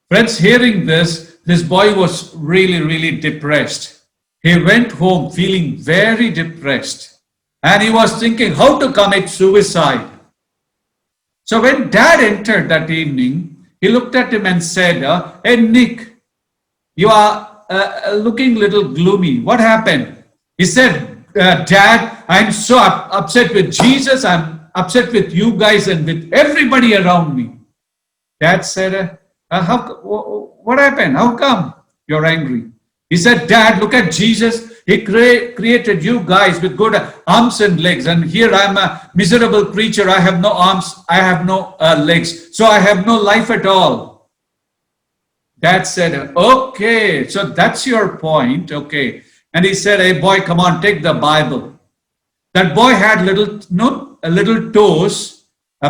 Friends, hearing this boy was really, really depressed. He went home feeling very depressed. And he was thinking how to commit suicide. So when Dad entered that evening, he looked at him and said, hey, Nick, you are looking a little gloomy. What happened? He said, Dad, I'm so upset with Jesus. I'm upset with you guys and with everybody around me. Dad said, what happened? How come you're angry? He said, Dad, look at Jesus. He created you guys with good arms and legs. And here I'm a miserable creature. I have no arms. I have no legs. So I have no life at all. Dad said, okay, so that's your point. Okay. And he said, hey, boy, come on, take the Bible. That boy had little toes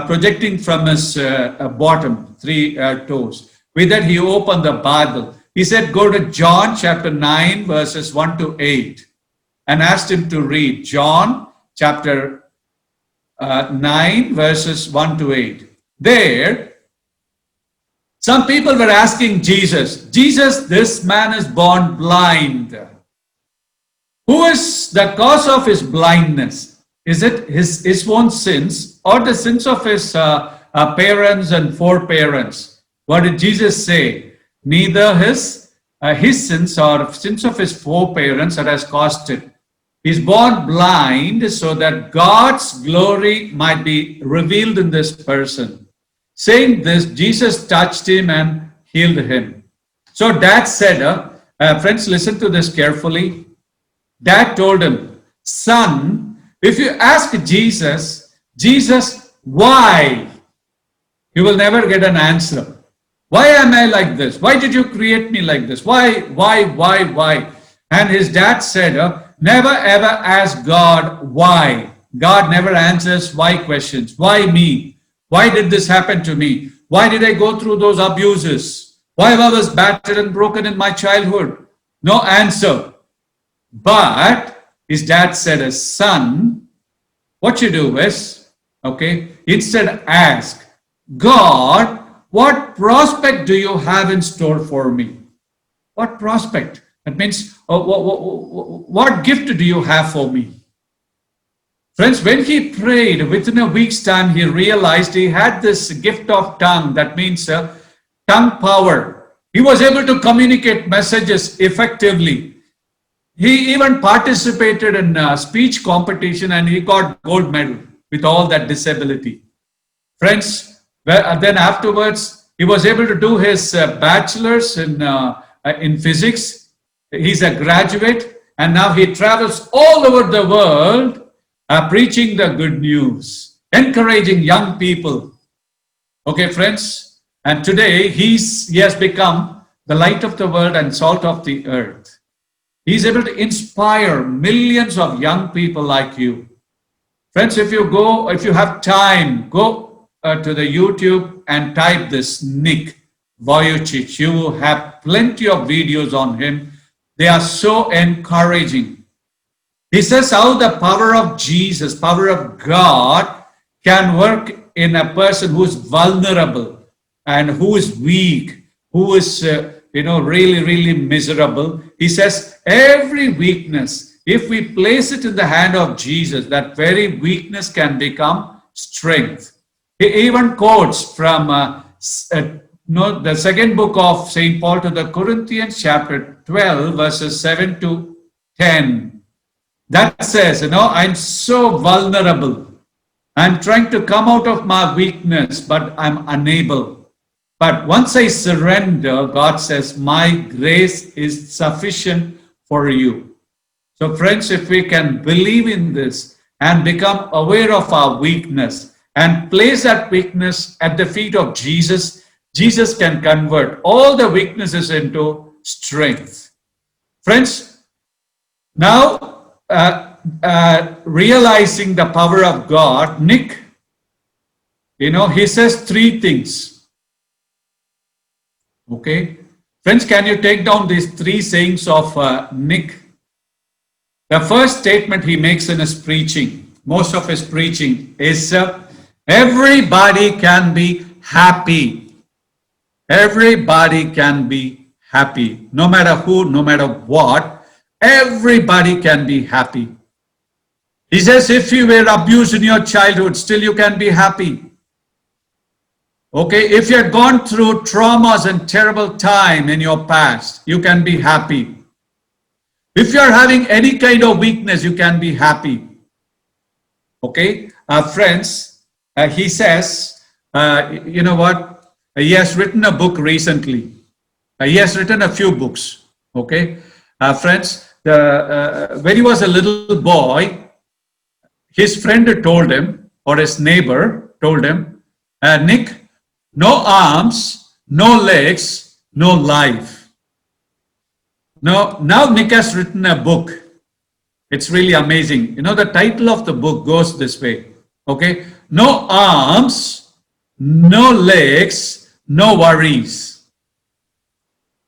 projecting from his bottom. three toes. With that, he opened the Bible. He said, go to John chapter 9, verses 1 to 8, and asked him to read John chapter 9, verses 1 to 8. There, some people were asking Jesus, this man is born blind. Who is the cause of his blindness? Is it his own sins or the sins of his parents and foreparents? What did Jesus say? Neither his sins or sins of his foreparents that has caused it. He's born blind so that God's glory might be revealed in this person. Saying this, Jesus touched him and healed him. So Dad said, friends, listen to this carefully. Dad told him, son, if you ask Jesus, why? You will never get an answer. Why am I like this? Why did you create me like this? Why? And his dad said, never ever ask God why. God never answers why questions. Why me? Why did this happen to me? Why did I go through those abuses? Why I was battered and broken in my childhood? No answer. But his dad said, son, what you do is, instead ask, God, what prospect do you have in store for me? What prospect? That means, what gift do you have for me? Friends, when he prayed, within a week's time, he realized he had this gift of tongue. That means tongue power. He was able to communicate messages effectively. He even participated in a speech competition and he got gold medal with all that disability. Friends, then afterwards, he was able to do his bachelor's in physics. He's a graduate and now he travels all over the world preaching the good news, encouraging young people. Okay, friends, and today he has become the light of the world and salt of the earth. He's able to inspire millions of young people like you. Friends, if you have time, go to the YouTube and type this Nick Vujicic. You will have plenty of videos on him. They are so encouraging. He says how the power of Jesus, power of God can work in a person who is vulnerable and who is weak, who is really miserable. He says every weakness, if we place it in the hand of Jesus, that very weakness can become strength. He even quotes from the second book of St. Paul to the Corinthians, chapter 12, verses 7 to 10. That says, I'm so vulnerable. I'm trying to come out of my weakness, but I'm unable. But once I surrender, God says, my grace is sufficient for you. So friends, if we can believe in this and become aware of our weakness and place that weakness at the feet of Jesus, Jesus can convert all the weaknesses into strength. Friends, now realizing the power of God, Nick, he says three things. Okay. Friends, can you take down these three sayings of Nick? The first statement he makes in his preaching, most of his preaching, is everybody can be happy. Everybody can be happy. No matter who, no matter what, everybody can be happy. He says if you were abused in your childhood, still you can be happy. Okay, if you had gone through traumas and terrible time in your past, you can be happy. If you are having any kind of weakness, you can be happy. Okay, friends, he says, you know what? He has written a book recently. He has written a few books. Okay, friends, when he was a little boy, his friend told him, or his neighbor told him, Nick, no arms, no legs, no life. Now Nick has written a book. It's really amazing. The title of the book goes this way. Okay, no arms, no legs, no worries.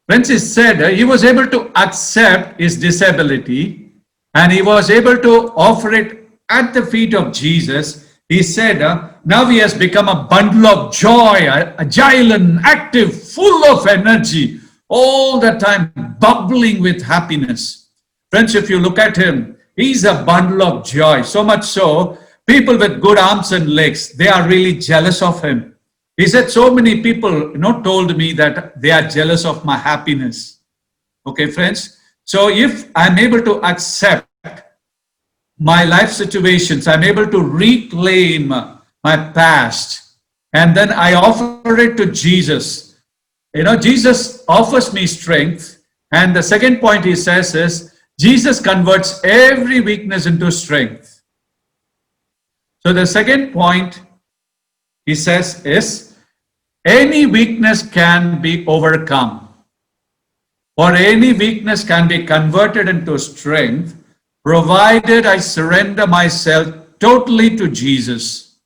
Friends, he said he was able to accept his disability and he was able to offer it at the feet of Jesus. He said, now he has become a bundle of joy, agile and active, full of energy, all the time bubbling with happiness. Friends, if you look at him, he's a bundle of joy. So much so, people with good arms and legs, they are really jealous of him. He said, so many people, told me that they are jealous of my happiness. Okay, friends. So if I'm able to accept my life situations, I'm able to reclaim my past, and then I offer it to Jesus. Jesus offers me strength. And the second point he says is, Jesus converts every weakness into strength. So the second point he says is, any weakness can be overcome, or any weakness can be converted into strength, provided I surrender myself totally to Jesus.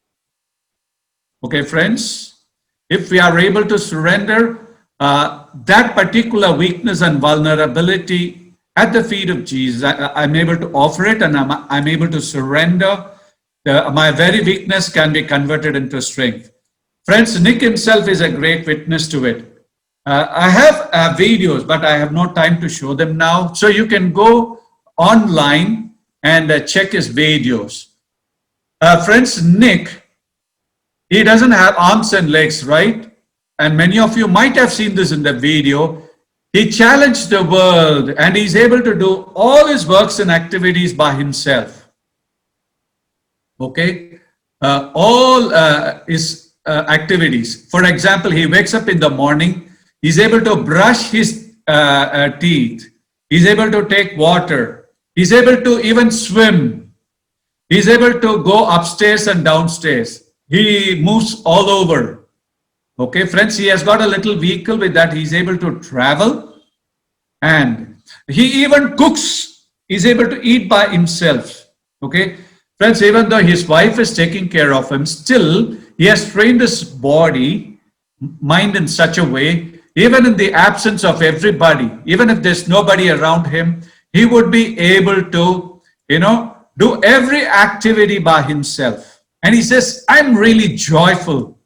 Okay, friends, if we are able to surrender that particular weakness and vulnerability at the feet of Jesus, I'm able to offer it, and I'm able to surrender. My very weakness can be converted into strength. Friends, Nick himself is a great witness to it. I have videos, but I have no time to show them now. So you can go online and check his videos. Friends, Nick, he doesn't have arms and legs, right? And many of you might have seen this in the video. He challenged the world and he's able to do all his works and activities by himself. Okay? All his activities. For example, he wakes up in the morning, he's able to brush his teeth, he's able to take water, he's able to even swim, he's able to go upstairs and downstairs, he moves all over. Okay, friends, he has got a little vehicle with that he's able to travel, and he even cooks, he's able to eat by himself. Okay, friends, even though his wife is taking care of him, still he has trained his body, mind in such a way, even in the absence of everybody, even if there's nobody around him, he would be able to, do every activity by himself. And he says, I'm really joyful.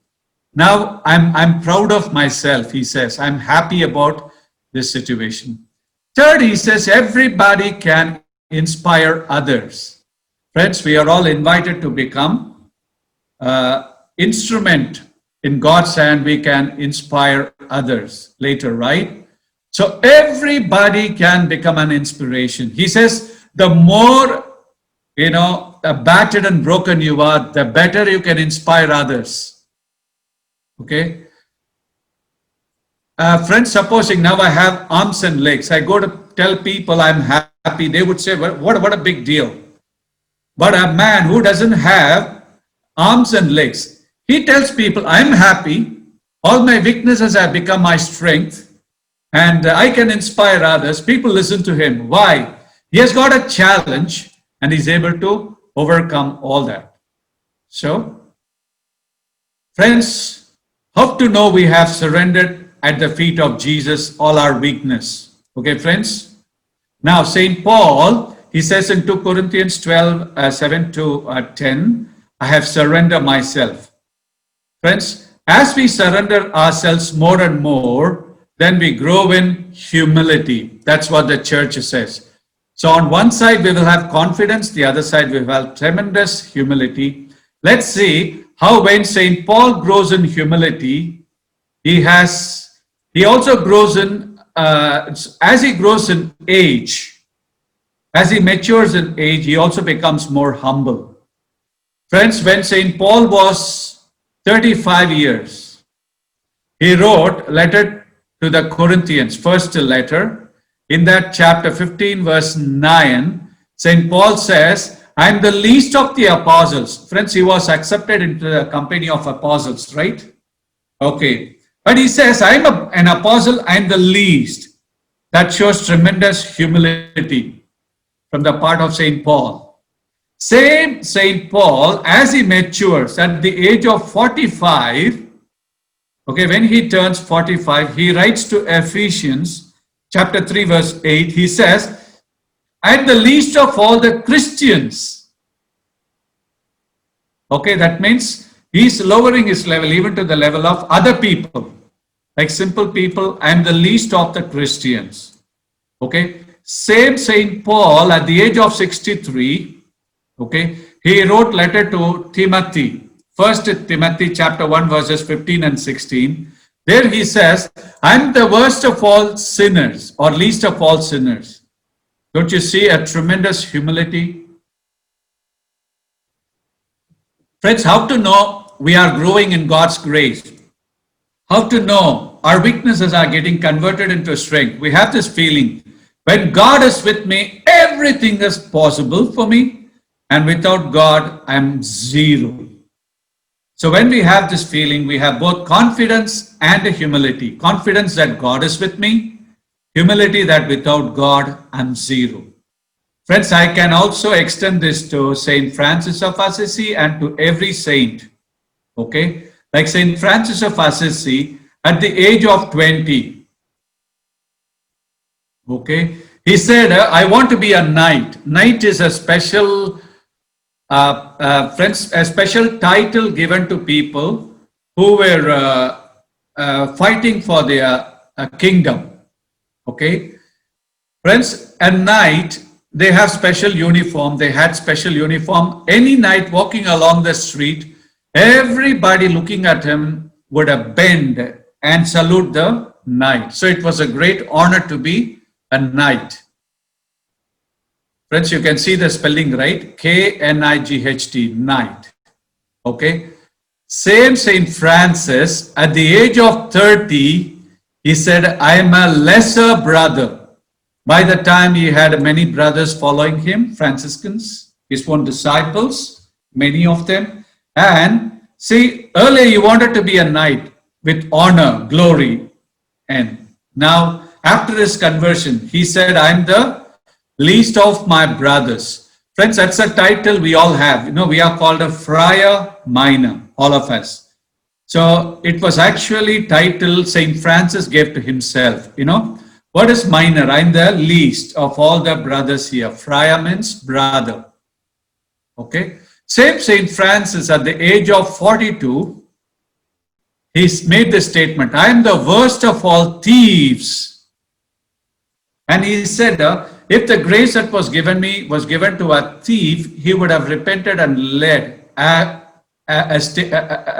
Now I'm proud of myself, he says. I'm happy about this situation. Third, he says, everybody can inspire others. Friends, we are all invited to become instrument in God's hand. We can inspire others later, right? So everybody can become an inspiration. He says, the more, battered and broken you are, the better you can inspire others. Okay? Friends, supposing now I have arms and legs, I go to tell people I'm happy, they would say, what a big deal. But a man who doesn't have arms and legs, he tells people, I'm happy, all my weaknesses have become my strength, and I can inspire others. People listen to him. Why? He has got a challenge, and he's able to overcome all that. So, friends, how to know we have surrendered at the feet of Jesus all our weakness? Okay, friends? Now, St. Paul, he says in 2 Corinthians 12, 7 to 10, I have surrendered myself. Friends, as we surrender ourselves more and more, then we grow in humility. That's what the church says. So on one side, we will have confidence. The other side, we will have tremendous humility. Let's see how when St. Paul grows in humility, he also grows in, as he grows in age, as he matures in age, he also becomes more humble. Friends, when St. Paul was 35 years, he wrote a letter to the Corinthians, first letter. In that chapter 15, verse 9, St. Paul says, I am the least of the apostles. Friends, he was accepted into the company of apostles, right? Okay. But he says, I am an apostle, I am the least. That shows tremendous humility from the part of St. Paul. Same St. Paul, as he matures at the age of 45, Okay, when he turns 45, he writes to Ephesians chapter 3 verse 8, he says, "And the least of all the Christians." Okay, that means he's lowering his level even to the level of other people, like simple people. "I am the least of the Christians." Okay, same Saint Paul at the age of 63, okay, he wrote letter to Timothy. First Timothy chapter 1 verses 15 and 16. There he says, "I'm the worst of all sinners," or least of all sinners. Don't you see a tremendous humility? Friends, how to know we are growing in God's grace? How to know our weaknesses are getting converted into strength? We have this feeling, when God is with me, everything is possible for me, and without God, I'm zero. So when we have this feeling, we have both confidence and humility. Confidence that God is with me, humility that without God, I'm zero. Friends, I can also extend this to Saint Francis of Assisi and to every saint. Okay, like Saint Francis of Assisi, at the age of 20, okay, he said, "I want to be a knight." Knight is a special, friends, a special title given to people who were fighting for their kingdom. Okay, friends, a knight, they have special uniform. They had special uniform. Any knight walking along the street, everybody looking at him would have bend and salute the knight. So it was a great honor to be a knight. Friends, you can see the spelling right, K-N-I-G-H-T, knight. Okay. Same Saint Francis, at the age of 30, he said, "I am a lesser brother." By the time he had many brothers following him, Franciscans, his own disciples, many of them. And see, earlier he wanted to be a knight with honor, glory. And now, after his conversion, he said, "I'm the least of my brothers." Friends, that's a title we all have. You know, we are called a friar minor, all of us. So it was actually title Saint Francis gave to himself. You know, what is minor? I'm the least of all the brothers here. Friar means brother. Okay. Same Saint Francis at the age of 42, he's made this statement, "I am the worst of all thieves." And he said, if the grace that was given me was given to a thief, he would have repented and led a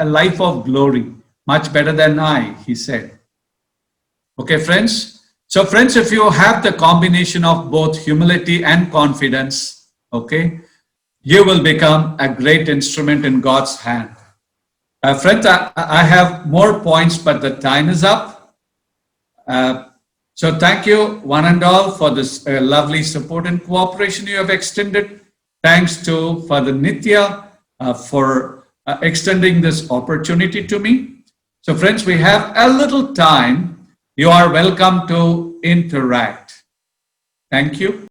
life of glory, much better than I, he said. Okay, friends. So friends, if you have the combination of both humility and confidence, okay, you will become a great instrument in God's hand. Friends, I have more points, but the time is up. So thank you one and all for this lovely support and cooperation you have extended. Thanks to Father Nitya for extending this opportunity to me. So friends, we have a little time. You are welcome to interact. Thank you.